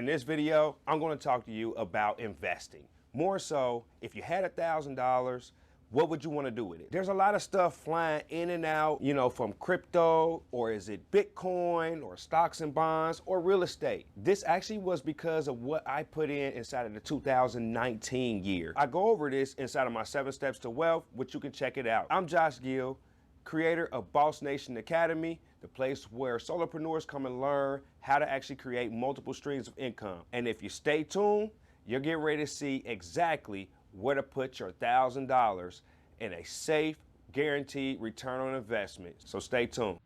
In this video, I'm going to talk to you about investing. More so, if you had $1,000, what would you want to do with it? There's a lot of stuff flying in and out, from crypto, or is it Bitcoin, or stocks and bonds, or real estate. This actually was because of what I put in inside of the 2019 year. I go over this inside of my 7 Steps to Wealth, which you can check it out. I'm Josh Gill, creator of Boss Nation Academy, the place where solopreneurs come and learn how to actually create multiple streams of income. And if you stay tuned, you'll get ready to see exactly where to put your $1,000 in a safe, guaranteed return on investment. So stay tuned.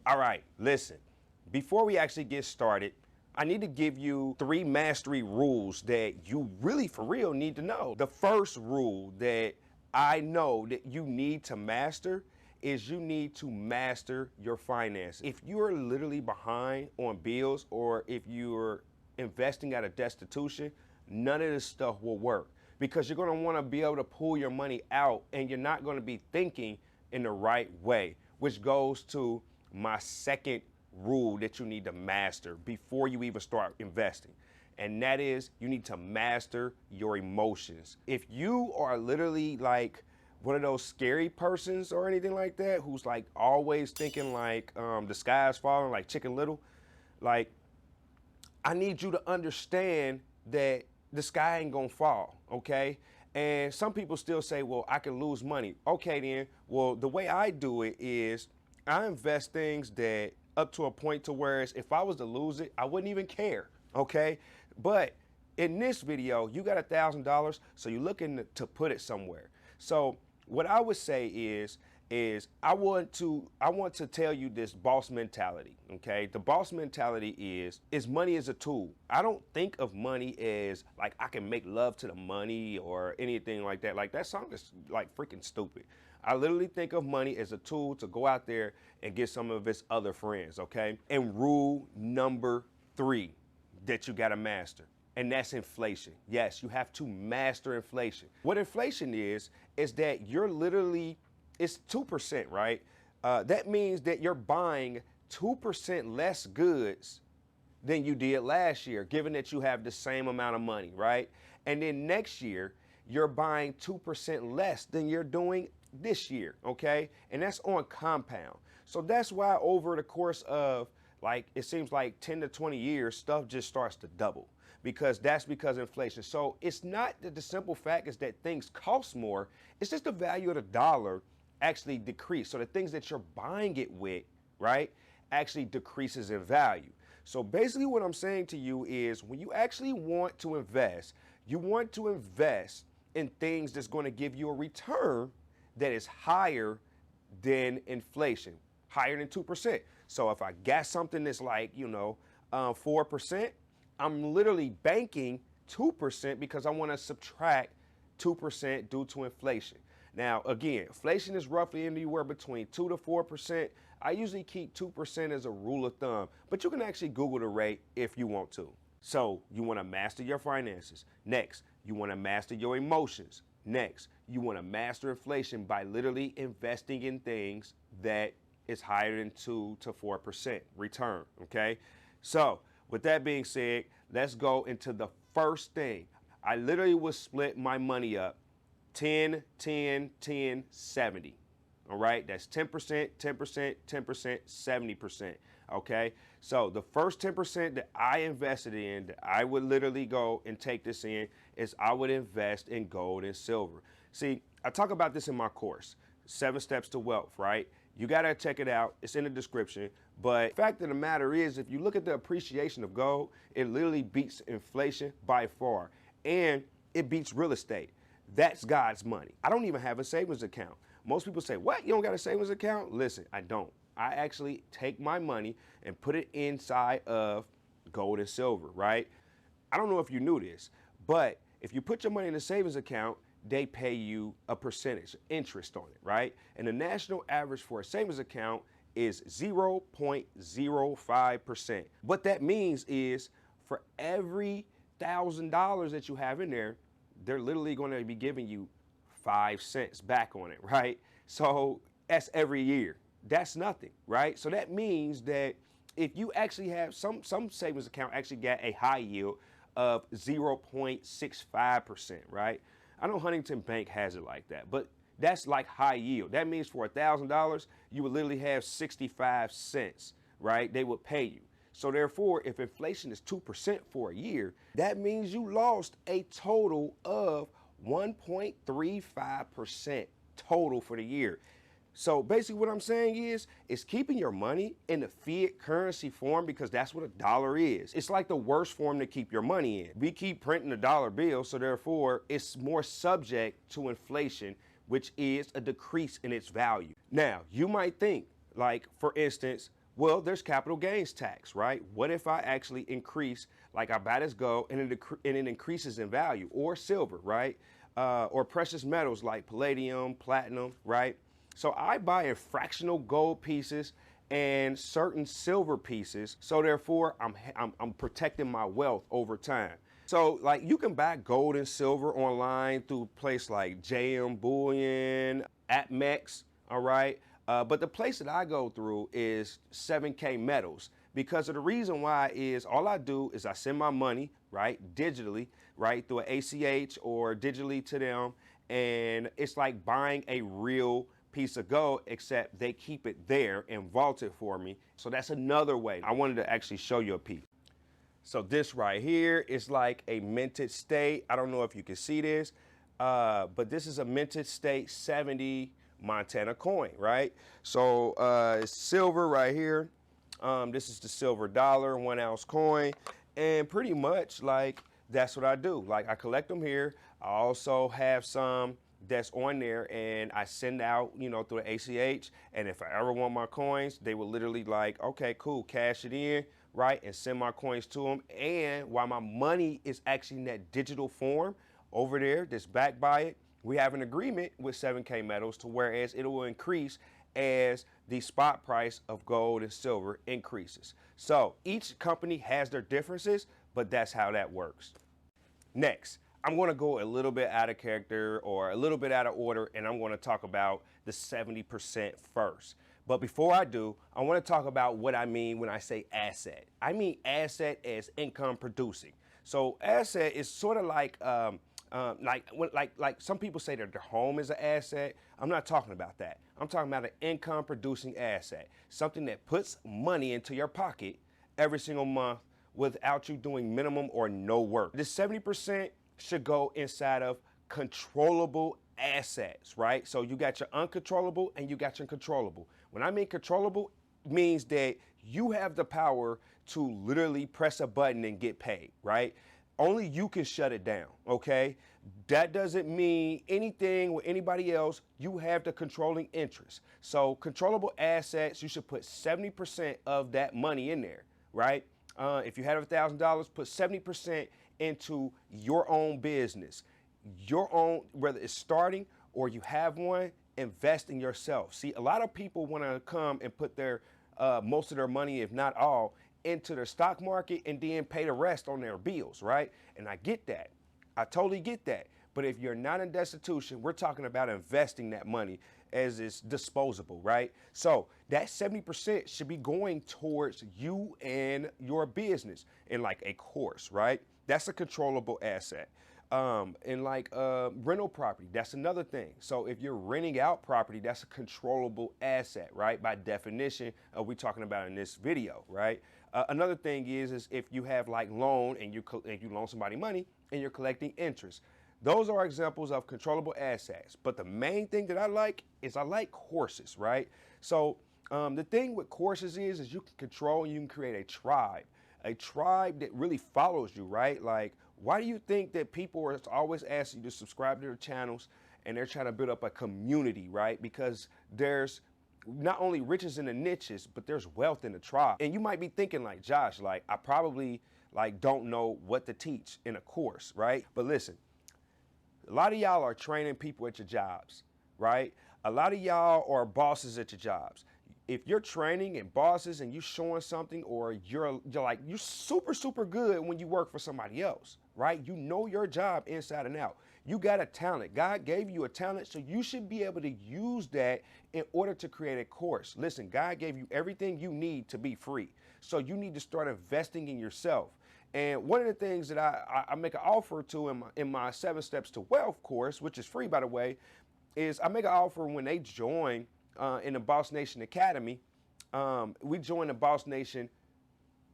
All right, listen, before we actually get started, I need to give you 3 mastery rules that you really for real need to know. The first rule that I know that you need to master is you need to master your finances. If you are literally behind on bills, or if you're investing at a destitution, none of this stuff will work, because you're gonna wanna be able to pull your money out and you're not gonna be thinking in the right way, which goes to my second rule that you need to master before you even start investing. And that is, you need to master your emotions. If you are literally like one of those scary persons or anything like that, who's like always thinking like the sky is falling, like Chicken Little, like, I need you to understand that the sky ain't gonna fall, okay? And some people still say, well, I can lose money. Okay then, well, the way I do it is I invest things that up to a point to where if I was to lose it, I wouldn't even care, okay? But in this video, you got $1,000, so you're looking to put it somewhere. So what I would say is I want to tell you this boss mentality, okay? The boss mentality is money is a tool. I don't think of money as like I can make love to the money or anything like that. Like, that song is like freaking stupid. I literally think of money as a tool to go out there and get some of its other friends, okay? And rule number 3 that you gotta master, and that's inflation. Yes, you have to master inflation. What inflation is that you're literally, it's 2%, right? That means that you're buying 2% less goods than you did last year, given that you have the same amount of money, right? And then next year, you're buying 2% less than you're doing this year, okay? And that's on compound. So that's why over the course of, like, it seems like 10 to 20 years, stuff just starts to double, because inflation. So it's not that the simple fact is that things cost more, it's just the value of the dollar actually decreased. So the things that you're buying it with, right, actually decreases in value. So basically what I'm saying to you is, when you actually want to invest, you want to invest in things that's going to give you a return that is higher than inflation, higher than 2%. So if I got something that's like, 4%, I'm literally banking 2% because I want to subtract 2% due to inflation. Now, again, inflation is roughly anywhere between 2 to 4%. I usually keep 2% as a rule of thumb, but you can actually Google the rate if you want to. So you want to master your finances. Next, you want to master your emotions. Next, you want to master inflation by literally investing in things that is higher than 2 to 4% return, okay? So with that being said, let's go into the first thing. I literally would split my money up 10, 10, 10, 70. All right, that's 10%, 10%, 10%, 70%. Okay, so the first 10% that I invested in, that I would literally go and take this in, is I would invest in gold and silver. See, I talk about this in my course, 7 Steps to Wealth, right? You gotta check it out. It's in the description. But the fact of the matter is, if you look at the appreciation of gold, it literally beats inflation by far, and it beats real estate. That's God's money. I don't even have a savings account. Most people say, what, you don't got a savings account? Listen, I don't. I actually take my money and put it inside of gold and silver, right? I don't know if you knew this, but if you put your money in a savings account, they pay you a percentage interest on it, right? And the national average for a savings account is 0.05%. What that means is, for every $1,000 that you have in there, they're literally going to be giving you 5 cents back on it, right? So That's every year. That's nothing, right? So that means that if you actually have some savings account actually got a high yield of 0.65%, right? I know Huntington Bank has it like that, but that's like high yield. That means for $1,000, you would literally have 65 cents, right? They would pay you. So therefore, if inflation is 2% for a year, that means you lost a total of 1.35% total for the year. So basically what I'm saying is keeping your money in the fiat currency form, because that's what a dollar is. It's like the worst form to keep your money in. We keep printing a dollar bill, so therefore it's more subject to inflation, which is a decrease in its value. Now, you might think, like, for instance, well, there's capital gains tax, right? What if I actually increase, like I buy this gold and it increases in value, or silver, right? Or precious metals like palladium, platinum, right? So I buy in fractional gold pieces and certain silver pieces. So therefore, I'm protecting my wealth over time. So like you can buy gold and silver online through a place like JM Bullion, APMEX, all right? But the place that I go through is 7K Metals, because of the reason why is all I do is I send my money, right, digitally, right, through an ACH or digitally to them. And it's like buying a real piece of gold, except they keep it there and vault it for me. So that's another way. I wanted to actually show you a piece. So this right here is like a minted state. I don't know if you can see this, but this is a minted state 70 Montana coin, right? So it's silver right here. This is the silver dollar, 1 ounce coin. And pretty much like that's what I do. Like I collect them here. I also have some that's on there and I send out, you know, through the ACH. And if I ever want my coins, they will literally like, okay, cool, cash it in, right? And send my coins to them. And while my money is actually in that digital form over there that's backed by it, we have an agreement with 7K Metals to whereas it will increase as the spot price of gold and silver increases. So each company has their differences, but that's how that works. Next, I'm going to go a little bit out of character or a little bit out of order, and I'm going to talk about the 70% first. But before I do, I want to talk about what I mean when I say asset. I mean asset as income producing. So asset is sort of like some people say that their home is an asset. I'm not talking about that. I'm talking about an income producing asset, something that puts money into your pocket every single month without you doing minimum or no work. This 70% should go inside of controllable assets, right? So you got your uncontrollable and you got your controllable. When I mean controllable, it means that you have the power to literally press a button and get paid, right? Only you can shut it down, okay? That doesn't mean anything with anybody else. You have the controlling interest. So controllable assets, you should put 70% of that money in there, right? If you had $1,000, put 70% into your own business, your own, whether it's starting or you have one, invest in yourself. See, a lot of people want to come and put their most of their money, if not all, into their stock market and then pay the rest on their bills, right? And I get that. I totally get that. But if you're not in destitution, we're talking about investing that money as it's disposable, right? So that 70% should be going towards you and your business in like a course, right? That's a controllable asset. And like rental property, that's another thing. So if you're renting out property, that's a controllable asset, right? By definition, we're talking about in this video, right? Another thing is if you have like loan and you loan somebody money and you're collecting interest. Those are examples of controllable assets. But the main thing that I like is I like courses, right? So the thing with courses is you can control and you can create a tribe that really follows you, right? Like, why do you think that people are always asking you to subscribe to their channels and they're trying to build up a community, right? Because there's not only riches in the niches, but there's wealth in the tribe. And you might be thinking like, Josh, like I probably like don't know what to teach in a course, right? But listen, a lot of y'all are training people at your jobs, right? A lot of y'all are bosses at your jobs. If you're training and bosses and you're showing something, or you're super good when you work for somebody else, right? You know your job inside and out. You got a talent. God gave you a talent, so you should be able to use that in order to create a course. Listen, God gave you everything you need to be free. So you need to start investing in yourself. And one of the things that I make an offer to in my 7 Steps to Wealth course, which is free, by the way, is I make an offer when they join in the Boss Nation Academy. We join the Boss Nation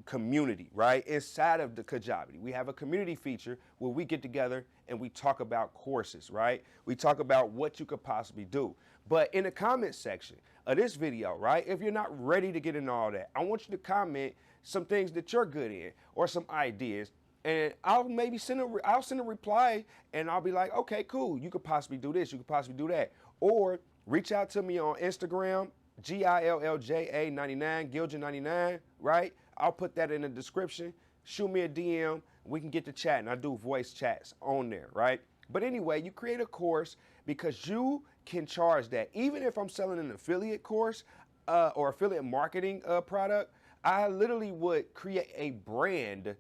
community, right? Inside of the Kajabi. We have a community feature where we get together and we talk about courses, right? We talk about what you could possibly do. But in the comment section of this video, right, if you're not ready to get into all that, I want you to comment some things that you're good in or some ideas, and I'll maybe send a reply, and I'll be like, okay, cool, you could possibly do this, you could possibly do that. Or reach out to me on Instagram, GILLJA99, Gilja99, right? I'll put that in the description. Shoot me a DM. We can get to chatting. I do voice chats on there, right? But anyway, you create a course because you can charge that. Even if I'm selling an affiliate course or affiliate marketing product, I literally would create a brand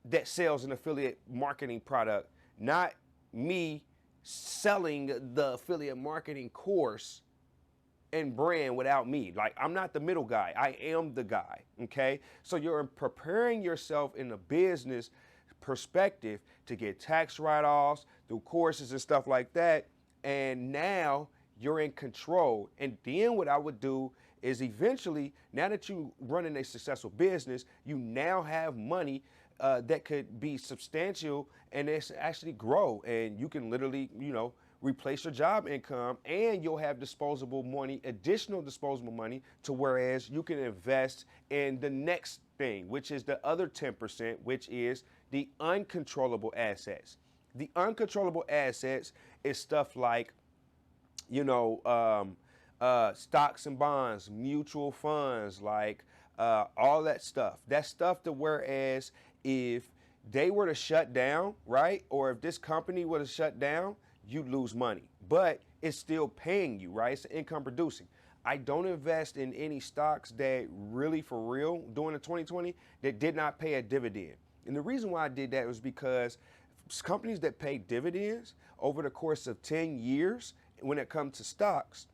that sells an affiliate marketing product, not me selling the affiliate marketing course and brand without me. Like, I'm not the middle guy. I am the guy, okay? So you're preparing yourself in a business perspective to get tax write-offs through courses and stuff like that. And now you're in control. And then what I would do is eventually, now that you're running a successful business, you now have money that could be substantial and it's actually grow. And you can literally, replace your job income, and you'll have disposable money, additional disposable money, to whereas you can invest in the next thing, which is the other 10%, which is the uncontrollable assets. The uncontrollable assets is stuff like, stocks and bonds, mutual funds, like all that stuff. That stuff to whereas if they were to shut down, right, or if this company were to shut down, you lose money, but it's still paying you, right? It's income producing. I don't invest in any stocks that really, for real, during the 2020, that did not pay a dividend. And the reason why I did that was because companies that pay dividends over the course of 10 years, when it comes to stocks,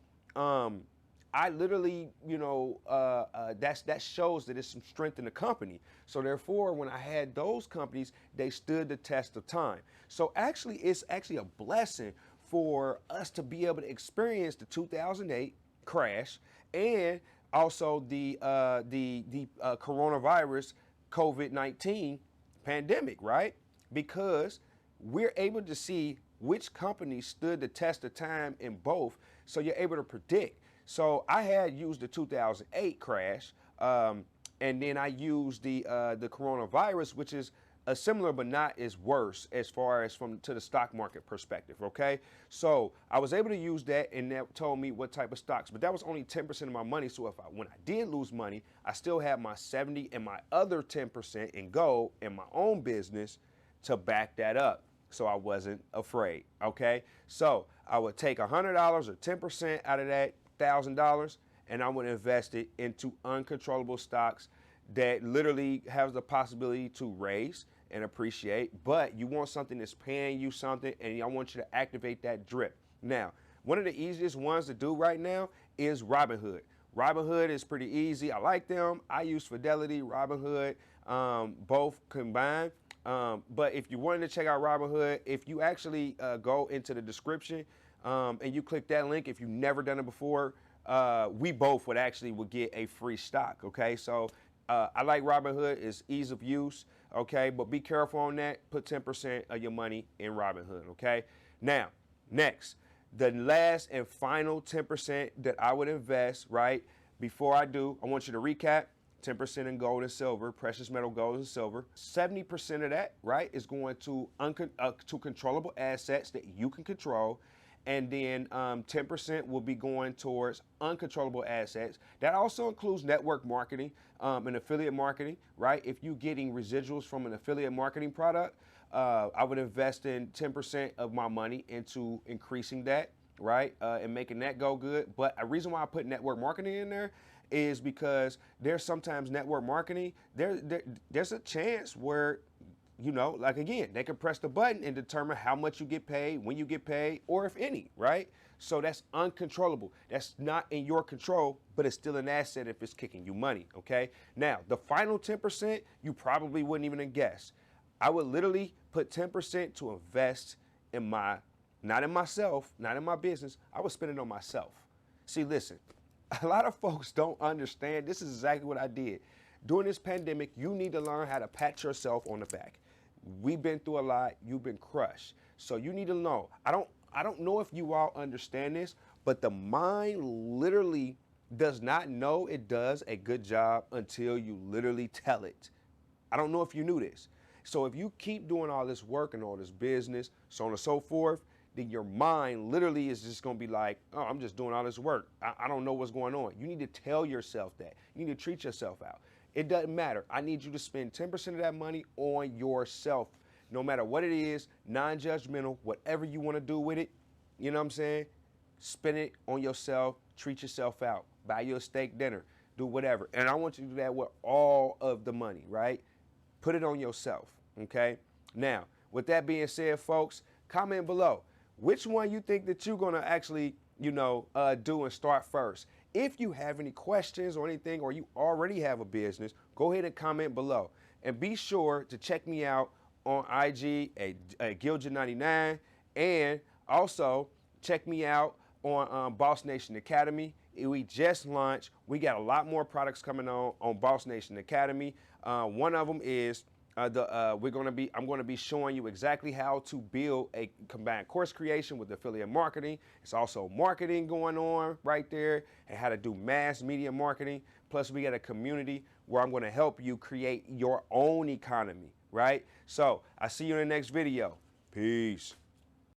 I literally, that shows that there's some strength in the company. So therefore, when I had those companies, they stood the test of time. So actually, it's actually a blessing for us to be able to experience the 2008 crash and also the coronavirus COVID-19 pandemic, right? Because we're able to see which companies stood the test of time in both, so you're able to predict. So I had used the 2008 crash, and then I used the coronavirus, which is a similar but not as worse as far as to the stock market perspective, okay? So I was able to use that, and that told me what type of stocks, but that was only 10% of my money. So when I did lose money, I still had my 70 and my other 10% in gold in my own business to back that up. So I wasn't afraid, okay? So I would take $100 or 10% out of that $1,000, and I would invest it into uncontrollable stocks that literally has the possibility to raise and appreciate, but you want something that's paying you something, and I want you to activate that drip. Now, one of the easiest ones to do right now is Robinhood. Robinhood is pretty easy. I like them. I use Fidelity, Robinhood, both combined. But if you wanted to check out Robinhood, if you actually go into the description and you click that link, if you've never done it before, we both would get a free stock, okay? So I like Robinhood. It's ease of use, okay? But be careful on that. Put 10% of your money in Robinhood, okay? Now, next, the last and final 10% that I would invest, right? Before I do, I want you to recap. 10% in gold and silver, precious metal, gold and silver. 70% of that, right, is going to controllable assets that you can control. And then 10% will be going towards uncontrollable assets. That also includes network marketing and affiliate marketing, right? If you're getting residuals from an affiliate marketing product, I would invest in 10% of my money into increasing that, right, and making that go good. But a reason why I put network marketing in there is because there's sometimes network marketing, there's a chance where like again, they can press the button and determine how much you get paid, when you get paid, or if any, right? So that's uncontrollable. That's not in your control, but it's still an asset if it's kicking you money, okay? Now, the final 10%, you probably wouldn't even guess. I would literally put 10% to invest in not in myself, not in my business. I would spend it on myself. See, listen, a lot of folks don't understand. This is exactly what I did. During this pandemic, you need to learn how to pat yourself on the back. We've been through a lot. You've been crushed. So you need to know. I don't know if you all understand this, but the mind literally does not know it does a good job until you literally tell it. I don't know if you knew this. So if you keep doing all this work and all this business, so on and so forth, then your mind literally is just going to be like, oh, I'm just doing all this work. I don't know what's going on. You need to tell yourself that. You need to treat yourself out. It doesn't matter. I need you to spend 10% of that money on yourself, no matter what it is, non-judgmental, whatever you want to do with it. You know what I'm saying? Spend it on yourself. Treat yourself out. Buy you a steak dinner. Do whatever. And I want you to do that with all of the money, right? Put it on yourself, okay? Now, with that being said, folks, comment below. Which one you think that you're going to actually, do and start first? If you have any questions or anything, or you already have a business, go ahead and comment below. And be sure to check me out on IG at Gill99, and also check me out on Boss Nation Academy. We just launched. We got a lot more products coming on Boss Nation Academy. One of them is I'm going to be showing you exactly how to build a combined course creation with affiliate marketing. It's also marketing going on right there, and how to do mass media marketing. Plus, we got a community where I'm going to help you create your own economy, right? So I see you in the next video. Peace.